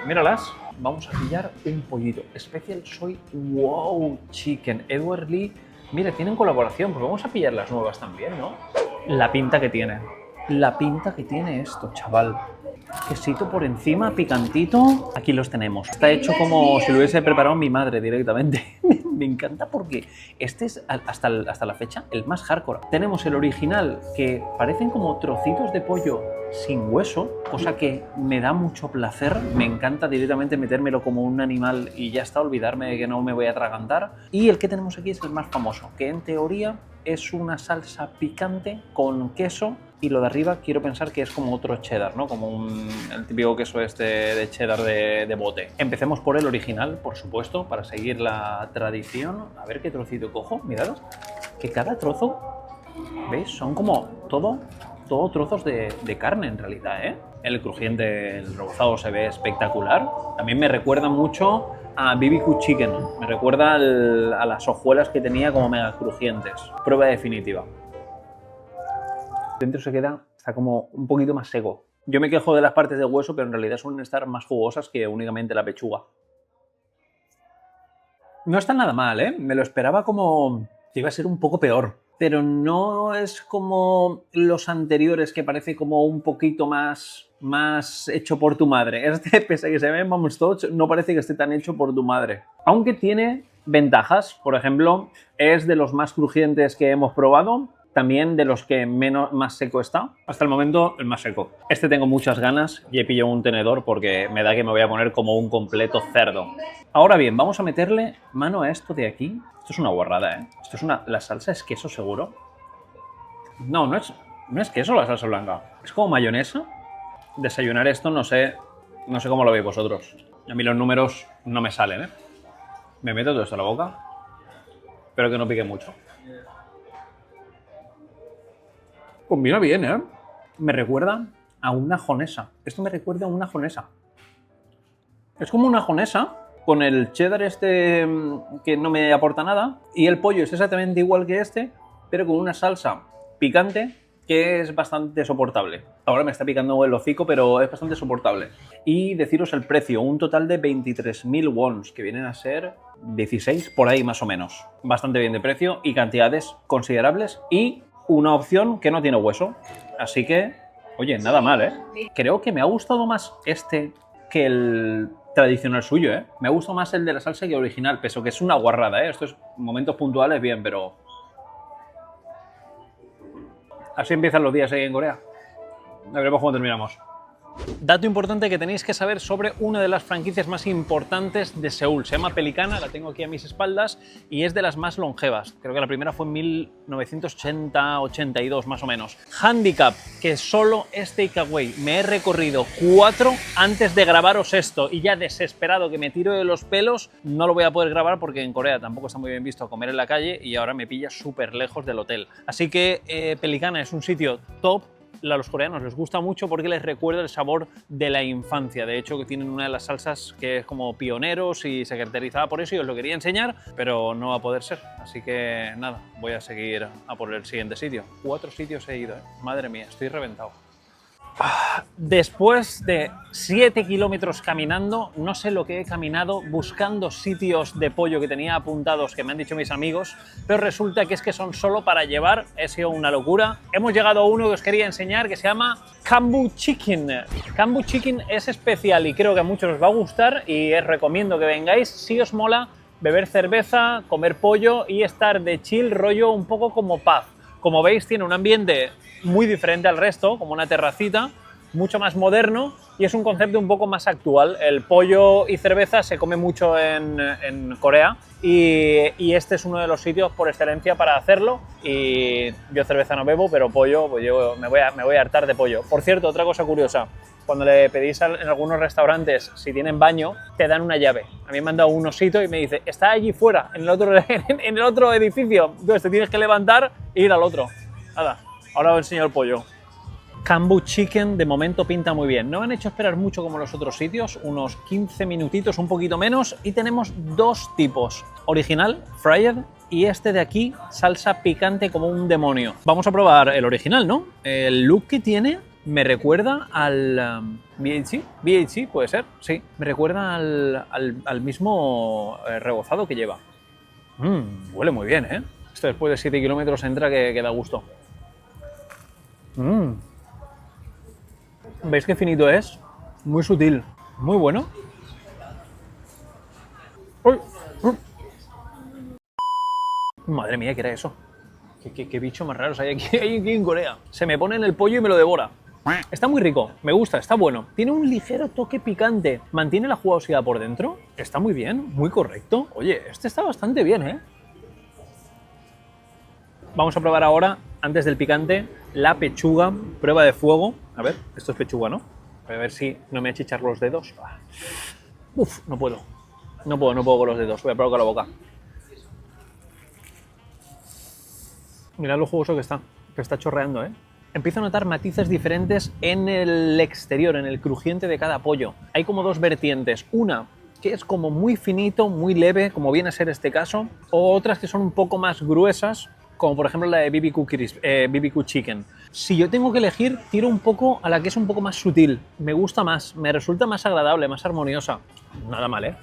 míralas. Vamos a pillar un pollito. Special Soy Wow Chicken. Edward Lee. Mira, tienen colaboración, pues vamos a pillar las nuevas también, ¿no? La pinta que tiene. La pinta que tiene esto, chaval. Quesito por encima, picantito. Aquí los tenemos. Está hecho como si lo hubiese preparado mi madre directamente. Me encanta porque este es, hasta la fecha, el más hardcore. Tenemos el original, que parecen como trocitos de pollo sin hueso, cosa que me da mucho placer. Me encanta directamente metérmelo como un animal y ya está, olvidarme de que no me voy a atragantar. Y el que tenemos aquí es el más famoso, que en teoría es una salsa picante con queso, y lo de arriba quiero pensar que es como otro cheddar, ¿no? Como el típico queso este de cheddar de bote. Empecemos por el original, por supuesto, para seguir la tradición. A ver qué trocito cojo, mirad, que cada trozo, ¿veis? Son como todo trozos de carne en realidad, El crujiente, el rebozado se ve espectacular. También me recuerda mucho a BBQ Chicken, me recuerda a las hojuelas que tenía como mega crujientes. Prueba definitiva. Dentro está como un poquito más seco. Yo me quejo de las partes de hueso, pero en realidad suelen estar más jugosas que únicamente la pechuga. No está nada mal, Me lo esperaba como que iba a ser un poco peor. Pero no es como los anteriores, que parece como un poquito más hecho por tu madre. Este, pese a que se ve en Mom's Touch, no parece que esté tan hecho por tu madre. Aunque tiene ventajas. Por ejemplo, es de los más crujientes que hemos probado. También de los que más seco está. Hasta el momento, el más seco. Este tengo muchas ganas y he pillado un tenedor porque me da que me voy a poner como un completo cerdo. Ahora bien, vamos a meterle mano a esto de aquí. Esto es una guarrada, Esto es la salsa es queso seguro. No es queso la salsa blanca. Es como mayonesa. Desayunar esto no sé cómo lo veis vosotros. A mí los números no me salen, Me meto todo esto a la boca. Espero que no pique mucho. Combina bien, Me recuerda a una jonesa. Esto me recuerda a una jonesa. Es como una jonesa con el cheddar este que no me aporta nada, y el pollo es exactamente igual que este, pero con una salsa picante que es bastante soportable. Ahora me está picando el hocico, pero es bastante soportable. Y deciros el precio, un total de 23.000 wons, que vienen a ser 16 por ahí más o menos. Bastante bien de precio y cantidades considerables, y una opción que no tiene hueso. Así que, oye, nada mal, Creo que me ha gustado más este que el tradicional suyo, Me gusta más el de la salsa que el original, pese a que es una guarrada, Esto es momentos puntuales, bien, pero... Así empiezan los días ahí en Corea. A veremos cómo terminamos. Dato importante que tenéis que saber sobre una de las franquicias más importantes de Seúl. Se llama Pelicana, la tengo aquí a mis espaldas y es de las más longevas. Creo que la primera fue en 1980-82 más o menos. Handicap, que solo es takeaway. Me he recorrido 4 antes de grabaros esto y ya desesperado que me tiro de los pelos, no lo voy a poder grabar porque en Corea tampoco está muy bien visto comer en la calle y ahora me pilla súper lejos del hotel. Así que Pelicana es un sitio top. A los coreanos les gusta mucho porque les recuerda el sabor de la infancia. De hecho, que tienen una de las salsas que es como pioneros y se caracterizaba por eso y os lo quería enseñar, pero no va a poder ser. Así que nada, voy a seguir a por el siguiente sitio. 4 sitios he ido, ¿eh? Madre mía, estoy reventado. Después de 7 kilómetros caminando, no sé lo que he caminado buscando sitios de pollo que tenía apuntados que me han dicho mis amigos, pero resulta que es que son solo para llevar, ha sido una locura. Hemos llegado a uno que os quería enseñar que se llama Kambu Chicken. Kambu Chicken es especial y creo que a muchos os va a gustar y os recomiendo que vengáis si os mola beber cerveza, comer pollo y estar de chill, rollo un poco como pub. Como veis, tiene un ambiente muy diferente al resto, como una terracita, mucho más moderno y es un concepto un poco más actual. El pollo y cerveza se come mucho en Corea y este es uno de los sitios por excelencia para hacerlo. Y yo cerveza no bebo, pero pollo, pues yo me voy a hartar de pollo. Por cierto, otra cosa curiosa, cuando le pedís en algunos restaurantes si tienen baño, te dan una llave. A mí me han dado un osito y me dice, está allí fuera, en el otro edificio. Entonces te tienes que levantar e ir al otro. Nada, ahora os enseño el pollo. Kambu Chicken de momento pinta muy bien. No me han hecho esperar mucho como los otros sitios, unos 15 minutitos, un poquito menos, y tenemos 2 tipos. Original, fried, y este de aquí, salsa picante como un demonio. Vamos a probar el original, ¿no? El look que tiene me recuerda al BHC. BHC puede ser, sí. Me recuerda al mismo rebozado que lleva. Huele muy bien, ¿eh? Esto después de 7 kilómetros entra que da gusto. ¿Veis qué finito es? Muy sutil, muy bueno. ¡Uy! Madre mía, ¿qué era eso? ¿Qué bicho más raros hay aquí en Corea? Se me pone en el pollo y me lo devora. Está muy rico, me gusta, está bueno. Tiene un ligero toque picante. ¿Mantiene la jugosidad por dentro? Está muy bien, muy correcto. Oye, este está bastante bien, ¿eh? Vamos a probar ahora, antes del picante, la pechuga, prueba de fuego. A ver, esto es pechuga, ¿no? A ver si no me achichan los dedos. Uf, no puedo. No puedo con los dedos. Voy a probar con la boca. Mirad lo jugoso que está chorreando, ¿eh? Empiezo a notar matices diferentes en el exterior, en el crujiente de cada pollo. Hay como 2 vertientes. Una que es como muy finito, muy leve, como viene a ser este caso, o otras que son un poco más gruesas, como por ejemplo la de BBQ Chicken. Si yo tengo que elegir, tiro un poco a la que es un poco más sutil. Me gusta más, me resulta más agradable, más armoniosa. Nada mal, ¿eh?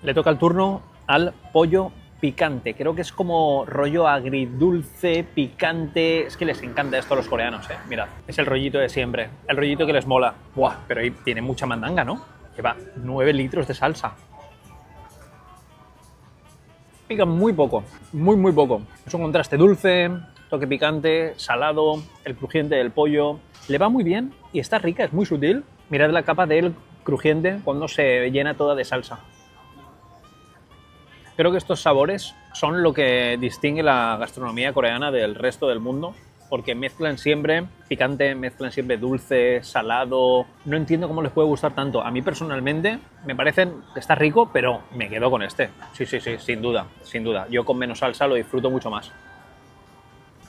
Le toca el turno al pollo picante. Creo que es como rollo agridulce, picante. Es que les encanta esto a los coreanos, ¿eh? Mirad, es el rollito de siempre. El rollito que les mola. Buah, pero ahí tiene mucha mandanga, ¿no? Lleva 9 litros de salsa. Pica muy poco, muy poco. Es un contraste dulce, toque picante, salado, el crujiente del pollo. Le va muy bien y está rica, es muy sutil. Mirad la capa del crujiente cuando se llena toda de salsa. Creo que estos sabores son lo que distingue la gastronomía coreana del resto del mundo, porque mezclan siempre picante, mezclan siempre dulce, salado. No entiendo cómo les puede gustar tanto. A mí personalmente me parecen que está rico, pero me quedo con este. Sí, sin duda, sin duda. Yo con menos salsa lo disfruto mucho más.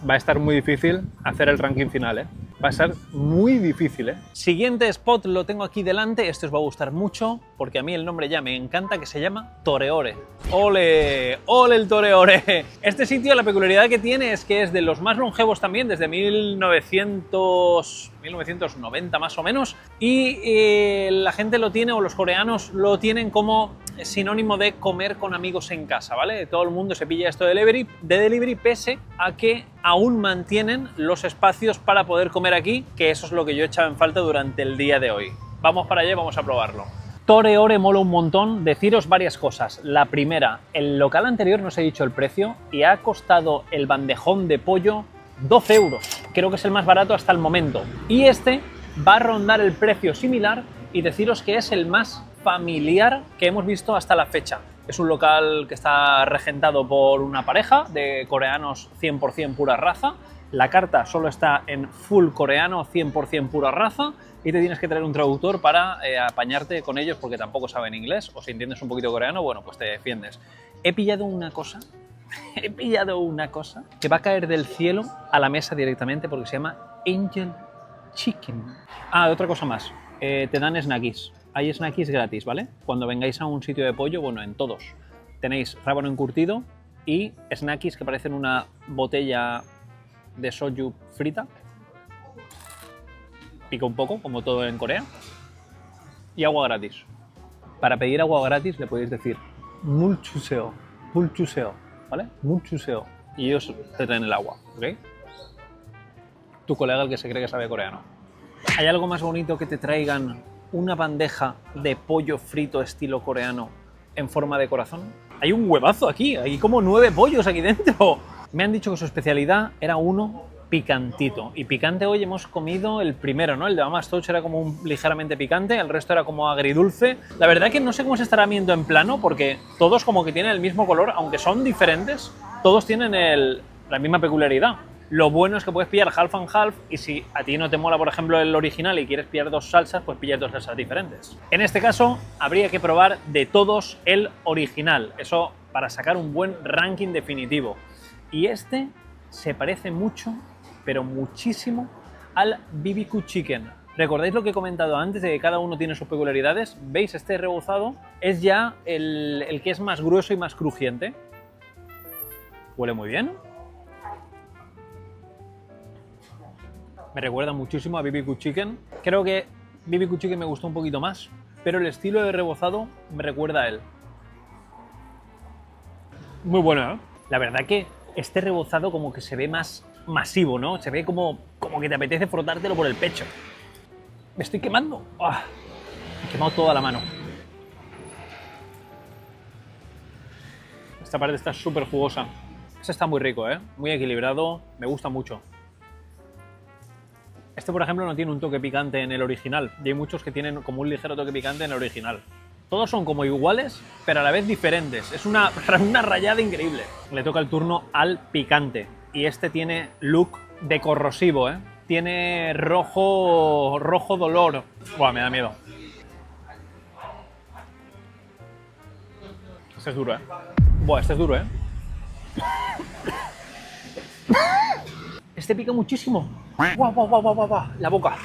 Va a estar muy difícil hacer el ranking final, ¿eh? Va a ser muy difícil, ¿eh? Siguiente spot lo tengo aquí delante. Este os va a gustar mucho porque a mí el nombre ya me encanta, que se llama Toreore. ¡Ole! ¡Ole el Toreore! Este sitio, la peculiaridad que tiene es que es de los más longevos también, desde 1990 más o menos. Y la gente lo tiene, o los coreanos lo tienen como sinónimo de comer con amigos en casa, ¿vale? Todo el mundo se pilla esto de delivery, pese a que aún mantienen los espacios para poder comer aquí, que eso es lo que yo he echado en falta durante el día de hoy. Vamos para allá y vamos a probarlo. Toreore mola un montón. Deciros varias cosas. La primera, el local anterior no os he dicho el precio y ha costado el bandejón de pollo 12 euros. Creo que es el más barato hasta el momento. Y este va a rondar el precio similar y deciros que es el más familiar que hemos visto hasta la fecha. Es un local que está regentado por una pareja de coreanos 100% pura raza. La carta solo está en full coreano, 100% pura raza, y te tienes que traer un traductor para apañarte con ellos porque tampoco saben inglés, o si entiendes un poquito coreano, bueno, pues te defiendes. He pillado una cosa que va a caer del cielo a la mesa directamente porque se llama Angel Chicken. Ah, otra cosa más, te dan snackies. Hay snackies gratis, ¿vale? Cuando vengáis a un sitio de pollo, bueno, en todos, tenéis rábano encurtido y snackies que parecen una botella de soju frita. Pica un poco, como todo en Corea. Y agua gratis. Para pedir agua gratis le podéis decir mulchuseo, ¿vale? Mulchuseo. Y ellos te traen el agua, ¿ok? Tu colega, el que se cree que sabe coreano. ¿Hay algo más bonito que te traigan una bandeja de pollo frito estilo coreano en forma de corazón? Hay un huevazo aquí, hay como 9 pollos aquí dentro. Me han dicho que su especialidad era uno picantito. Y picante hoy hemos comido el primero, ¿no? El de Mama's Touch era como un ligeramente picante, el resto era como agridulce. La verdad que no sé cómo se estará viendo en plano, porque todos como que tienen el mismo color, aunque son diferentes, todos tienen la misma peculiaridad. Lo bueno es que puedes pillar half and half, y si a ti no te mola, por ejemplo, el original y quieres pillar 2 salsas, pues pillas 2 salsas diferentes. En este caso, habría que probar de todos el original. Eso para sacar un buen ranking definitivo. Y este se parece mucho, pero muchísimo, al BBQ Chicken. ¿Recordáis lo que he comentado antes de que cada uno tiene sus peculiaridades? ¿Veis? Este rebozado es ya el que es más grueso y más crujiente. Huele muy bien. Me recuerda muchísimo a BBQ Chicken. Creo que BBQ Chicken me gustó un poquito más, pero el estilo de rebozado me recuerda a él. Muy bueno, ¿eh? La verdad que este rebozado como que se ve más masivo, ¿no? Se ve como que te apetece frotártelo por el pecho. Me estoy quemando. ¡Oh! Me he quemado toda la mano. Esta parte está súper jugosa. Este está muy rico, ¿eh? Muy equilibrado. Me gusta mucho. Este, por ejemplo, no tiene un toque picante en el original. Y hay muchos que tienen como un ligero toque picante en el original. Todos son como iguales, pero a la vez diferentes. Es una rayada increíble. Le toca el turno al picante. Y este tiene look de corrosivo, ¿eh? Tiene rojo dolor. Buah, me da miedo. Este es duro, ¿eh? Buah, este es duro, ¿eh? Este pica muchísimo. Guau, guau, guau, guau, guau. La boca.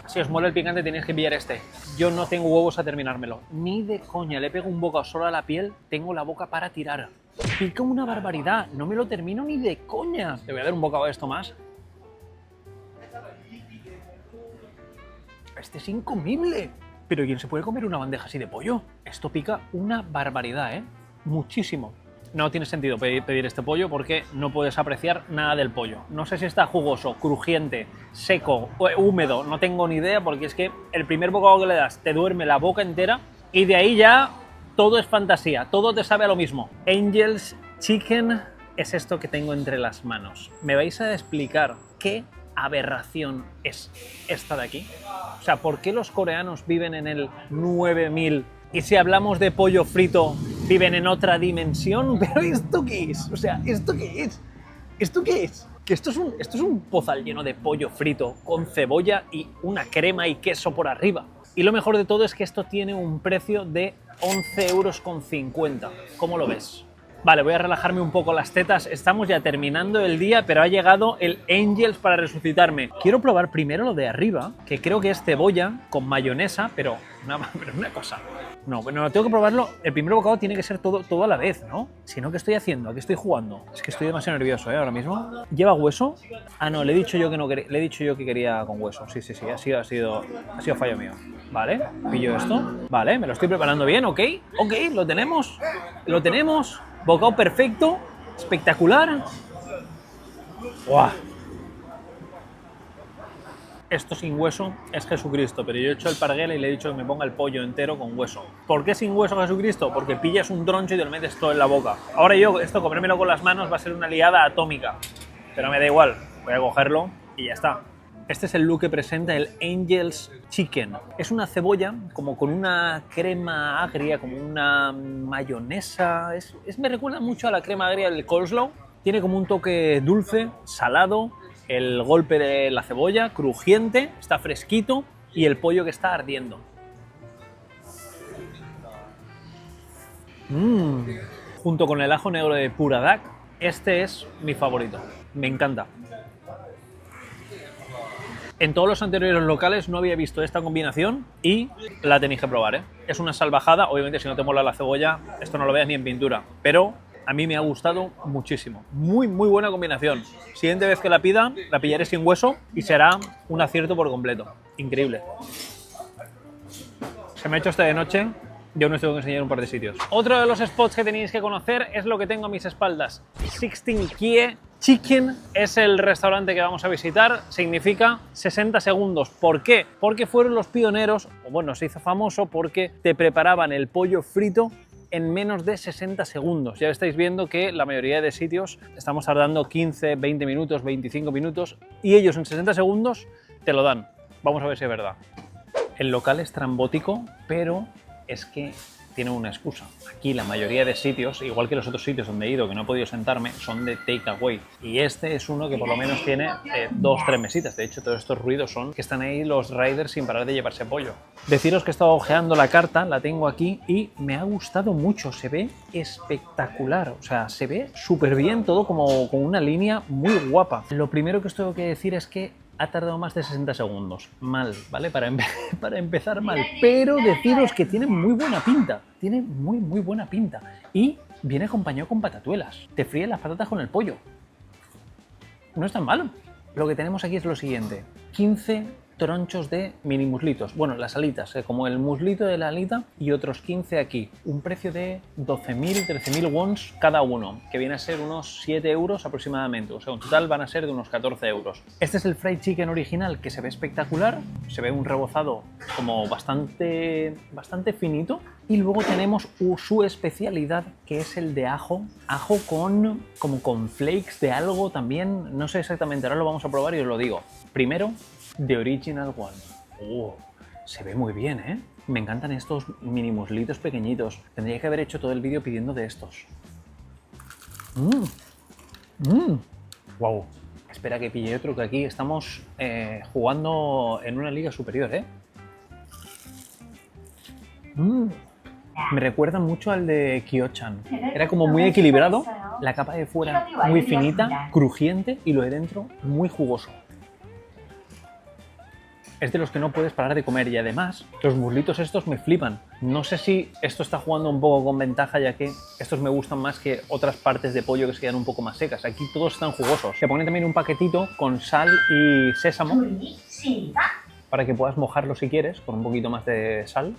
Si os mola el picante tenéis que pillar este. Yo no tengo huevos a terminármelo. Ni de coña. Le pego un bocado solo a la piel. Tengo la boca para tirar. Pica una barbaridad. No me lo termino ni de coña. Le voy a dar un bocado a esto más. Este es incomible. ¿Pero quién se puede comer una bandeja así de pollo? Esto pica una barbaridad, ¿eh? Muchísimo. No tiene sentido pedir este pollo porque no puedes apreciar nada del pollo. No sé si está jugoso, crujiente, seco, húmedo, no tengo ni idea porque es que el primer bocado que le das te duerme la boca entera y de ahí ya todo es fantasía, todo te sabe a lo mismo. Angel's Chicken es esto que tengo entre las manos. ¿Me vais a explicar qué aberración es esta de aquí? O sea, ¿por qué los coreanos viven en el 9000? Y si hablamos de pollo frito, viven en otra dimensión. ¿Pero esto qué es? O sea, ¿esto qué es? ¿Esto qué es? Que esto es un pozal lleno de pollo frito con cebolla y una crema y queso por arriba. Y lo mejor de todo es que esto tiene un precio de 11,50 €. ¿Cómo lo ves? Vale, voy a relajarme un poco las tetas. Estamos ya terminando el día, pero ha llegado el Angels para resucitarme. Quiero probar primero lo de arriba, que creo que es cebolla con mayonesa, pero una cosa. No, bueno, tengo que probarlo. El primer bocado tiene que ser todo a la vez, ¿no? Si no, ¿qué estoy haciendo? ¿A qué estoy jugando? Es que estoy demasiado nervioso, ¿eh? Ahora mismo. ¿Lleva hueso? Ah, no, le he dicho yo que no quería, le he dicho yo que quería con hueso. Sí, ha sido fallo mío. Vale, pillo esto. Vale, me lo estoy preparando bien, ¿ok? Ok, lo tenemos. Lo tenemos. Bocado perfecto. Espectacular. ¡Guau! Esto sin hueso es Jesucristo, pero yo he hecho el parguela y le he dicho que me ponga el pollo entero con hueso. ¿Por qué sin hueso Jesucristo? Porque pillas un troncho y te lo metes todo en la boca. Ahora yo, esto comérmelo con las manos va a ser una liada atómica, pero me da igual, voy a cogerlo y ya está. Este es el look que presenta el Angel's Chicken. Es una cebolla como con una crema agria, como una mayonesa. Me recuerda mucho a la crema agria del coleslaw. Tiene como un toque dulce, salado, el golpe de la cebolla, crujiente, está fresquito y el pollo que está ardiendo. Junto con el ajo negro de Puradak, este es mi favorito. Me encanta. En todos los anteriores locales no había visto esta combinación y la tenéis que probar, ¿eh? Es una salvajada, obviamente si no te mola la cebolla, esto no lo veas ni en pintura, pero a mí me ha gustado muchísimo. Muy buena combinación. Siguiente vez que la pida, la pillaré sin hueso y será un acierto por completo. Increíble. Se me ha hecho esta de noche. Yo os tengo que enseñar un par de sitios. Otro de los spots que tenéis que conocer es lo que tengo a mis espaldas. 16 Kie Chicken es el restaurante que vamos a visitar. Significa 60 segundos. ¿Por qué? Porque fueron los pioneros, o bueno, se hizo famoso porque te preparaban el pollo frito en menos de 60 segundos. Ya estáis viendo que la mayoría de sitios estamos tardando 15, 20 minutos, 25 minutos y ellos en 60 segundos te lo dan. Vamos a ver si es verdad. El local es trambótico, pero es que tiene una excusa. Aquí la mayoría de sitios, igual que los otros sitios donde he ido que no he podido sentarme, son de takeaway. Y este es uno que por lo menos tiene 2-3 mesitas. De hecho, todos estos ruidos son que están ahí los riders sin parar de llevarse pollo. Deciros que he estado ojeando la carta, la tengo aquí y me ha gustado mucho. Se ve espectacular. O sea, se ve súper bien todo como con una línea muy guapa. Lo primero que os tengo que decir es que ha tardado más de 60 segundos. Mal, ¿vale? Para empezar mal. Pero deciros que tiene muy buena pinta. Tiene muy buena pinta. Y viene acompañado con patatuelas. Te fríen las patatas con el pollo. No es tan malo. Lo que tenemos aquí es lo siguiente. 15 tronchos de mini muslitos. Bueno, las alitas, como el muslito de la alita y otros 15 aquí. Un precio de 12.000, 13.000 wons cada uno, que viene a ser unos 7 euros aproximadamente. O sea, en total van a ser de unos 14 euros. Este es el fried chicken original, que se ve espectacular. Se ve un rebozado como bastante finito. Y luego tenemos su especialidad, que es el de ajo. Ajo como con flakes de algo también. No sé exactamente, ahora lo vamos a probar y os lo digo. Primero, The Original One. Oh, se ve muy bien, ¿eh? Me encantan estos mini muslitos pequeñitos. Tendría que haber hecho todo el vídeo pidiendo de estos. Wow. Espera que pille otro, que aquí estamos jugando en una liga superior, ¿eh? Me recuerda mucho al de Kyo-chan. Era como muy equilibrado, la capa de fuera muy finita, crujiente y lo de dentro muy jugoso. Es de los que no puedes parar de comer y además los muslitos estos me flipan. No sé si esto está jugando un poco con ventaja, ya que estos me gustan más que otras partes de pollo que se quedan un poco más secas. Aquí todos están jugosos. Te ponen también un paquetito con sal y sésamo para que puedas mojarlo si quieres con un poquito más de sal.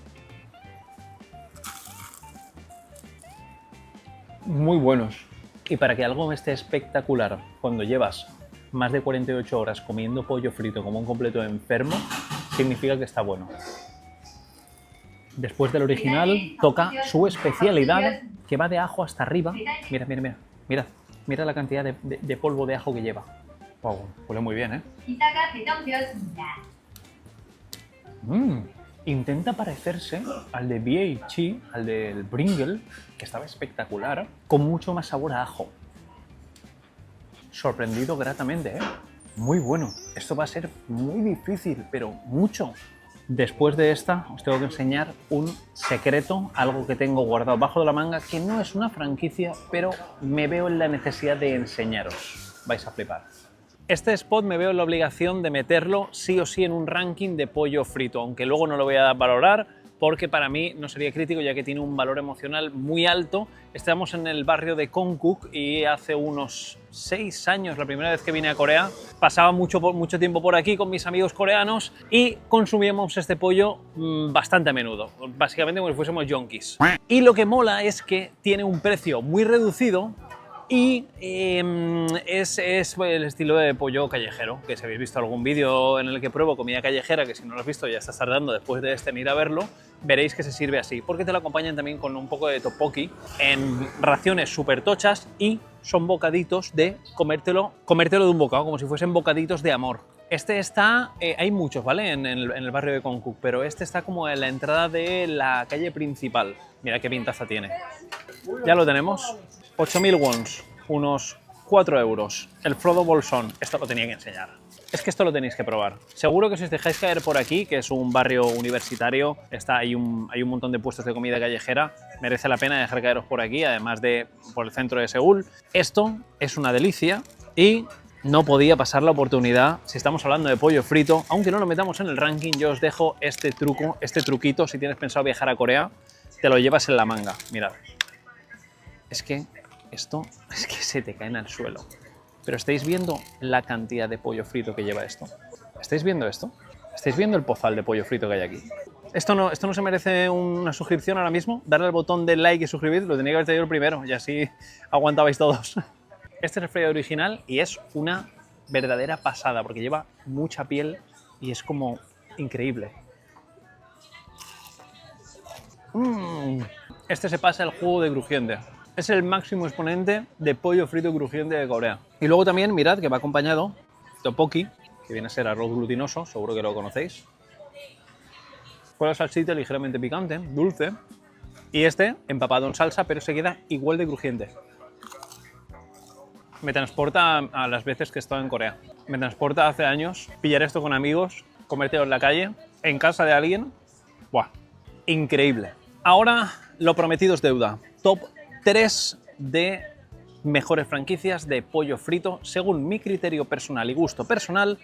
Muy buenos. Y para que algo esté espectacular cuando llevas más de 48 horas comiendo pollo frito como un completo enfermo, significa que está bueno. Después del original, toca su especialidad, que va de ajo hasta arriba. Mira, mira, mira, mira, mira la cantidad de polvo de ajo que lleva. Wow, huele muy bien, ¿eh? Intenta parecerse al de BHG, al del Bringle, que estaba espectacular, con mucho más sabor a ajo. Sorprendido gratamente, ¿eh? Muy bueno. Esto va a ser muy difícil, pero mucho. Después de esta, os tengo que enseñar un secreto, algo que tengo guardado bajo de la manga, que no es una franquicia, pero me veo en la necesidad de enseñaros. Vais a flipar. Este spot me veo en la obligación de meterlo sí o sí en un ranking de pollo frito, aunque luego no lo voy a valorar, porque para mí no sería crítico, ya que tiene un valor emocional muy alto. Estamos en el barrio de Kongguk y hace unos 6 años, la primera vez que vine a Corea, pasaba mucho tiempo por aquí con mis amigos coreanos y consumíamos este pollo bastante a menudo, básicamente como si fuésemos yonkis. Y lo que mola es que tiene un precio muy reducido y es el estilo de pollo callejero, que si habéis visto algún vídeo en el que pruebo comida callejera, que si no lo has visto ya estás tardando después de este en ir a verlo, veréis que se sirve así, porque te lo acompañan también con un poco de tteokbokki en raciones súper tochas y son bocaditos de comértelo de un bocado, como si fuesen bocaditos de amor. Este está, hay muchos, ¿vale? En el barrio de Konkuk, pero este está como en la entrada de la calle principal. Mira qué pintaza tiene. Ya lo tenemos. 8.000 wons, unos 4 euros. El Frodo Bolsón, esto lo tenía que enseñar. Es que esto lo tenéis que probar. Seguro que si os dejáis caer por aquí, que es un barrio universitario, hay un montón de puestos de comida callejera, merece la pena dejar caeros por aquí, además de por el centro de Seúl. Esto es una delicia y no podía pasar la oportunidad, si estamos hablando de pollo frito, aunque no lo metamos en el ranking, yo os dejo este truquito, si tienes pensado viajar a Corea, te lo llevas en la manga. Mirad. Es que esto es que se te caen al suelo. Pero ¿estáis viendo la cantidad de pollo frito que lleva esto? ¿Estáis viendo esto? ¿Estáis viendo el pozal de pollo frito que hay aquí? Esto no se merece una suscripción ahora mismo. Darle al botón de like y suscribir, lo tenía que haber traído el primero y así aguantabais todos. Este es el Freya original y es una verdadera pasada porque lleva mucha piel y es como increíble. Este se pasa el juego de crujiente. Es el máximo exponente de pollo frito crujiente de Corea. Y luego también, mirad, que va acompañado tteokbokki, que viene a ser arroz glutinoso, seguro que lo conocéis. Con la salsita ligeramente picante, dulce. Y este empapado en salsa, pero se queda igual de crujiente. Me transporta a las veces que he estado en Corea. Me transporta hace años, pillar esto con amigos, comértelo en la calle, en casa de alguien. ¡Buah! Increíble. Ahora, lo prometido es deuda. Top 3 de mejores franquicias de pollo frito, según mi criterio personal y gusto personal,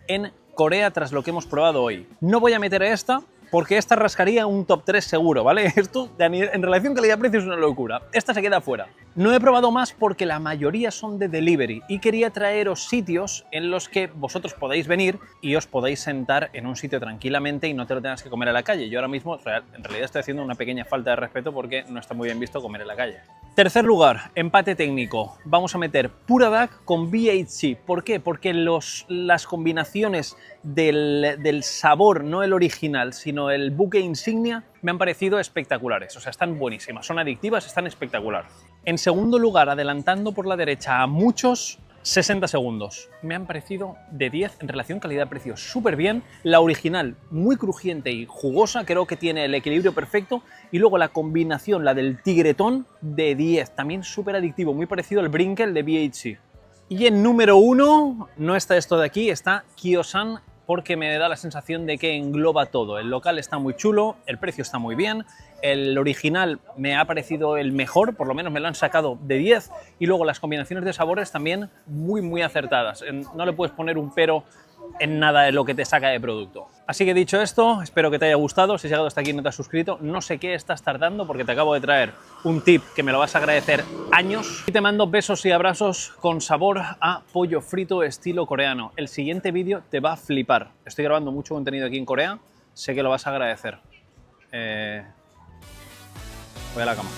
en Corea tras lo que hemos probado hoy. No voy a meter esta, porque esta rascaría un top 3 seguro, ¿vale? Esto en relación calidad-precio es una locura. Esta se queda fuera. No he probado más porque la mayoría son de delivery y quería traeros sitios en los que vosotros podáis venir y os podáis sentar en un sitio tranquilamente y no te lo tengas que comer a la calle. Yo ahora mismo, en realidad estoy haciendo una pequeña falta de respeto porque no está muy bien visto comer en la calle. Tercer lugar, empate técnico. Vamos a meter Pura Dak con BHC. ¿Por qué? Porque las combinaciones del sabor, no el original, sino el buque insignia, me han parecido espectaculares. O sea, están buenísimas, son adictivas, están espectacular. En segundo lugar, adelantando por la derecha a muchos, 60 segundos. Me han parecido de 10 en relación calidad-precio súper bien. La original muy crujiente y jugosa, creo que tiene el equilibrio perfecto. Y luego la combinación, la del tigretón, de 10. También súper adictivo, muy parecido al Brinkel de BHC. Y en número 1, no está esto de aquí, está Kyosan, porque me da la sensación de que engloba todo. El local está muy chulo, el precio está muy bien, el original me ha parecido el mejor, por lo menos me lo han sacado de 10, y luego las combinaciones de sabores también muy acertadas. No le puedes poner un pero en nada de lo que te saca de producto. Así que dicho esto, espero que te haya gustado. Si has llegado hasta aquí y no te has suscrito, no sé qué estás tardando porque te acabo de traer un tip que me lo vas a agradecer años. Y te mando besos y abrazos con sabor a pollo frito estilo coreano. El siguiente vídeo te va a flipar. Estoy grabando mucho contenido aquí en Corea, sé que lo vas a agradecer. Voy a la cama.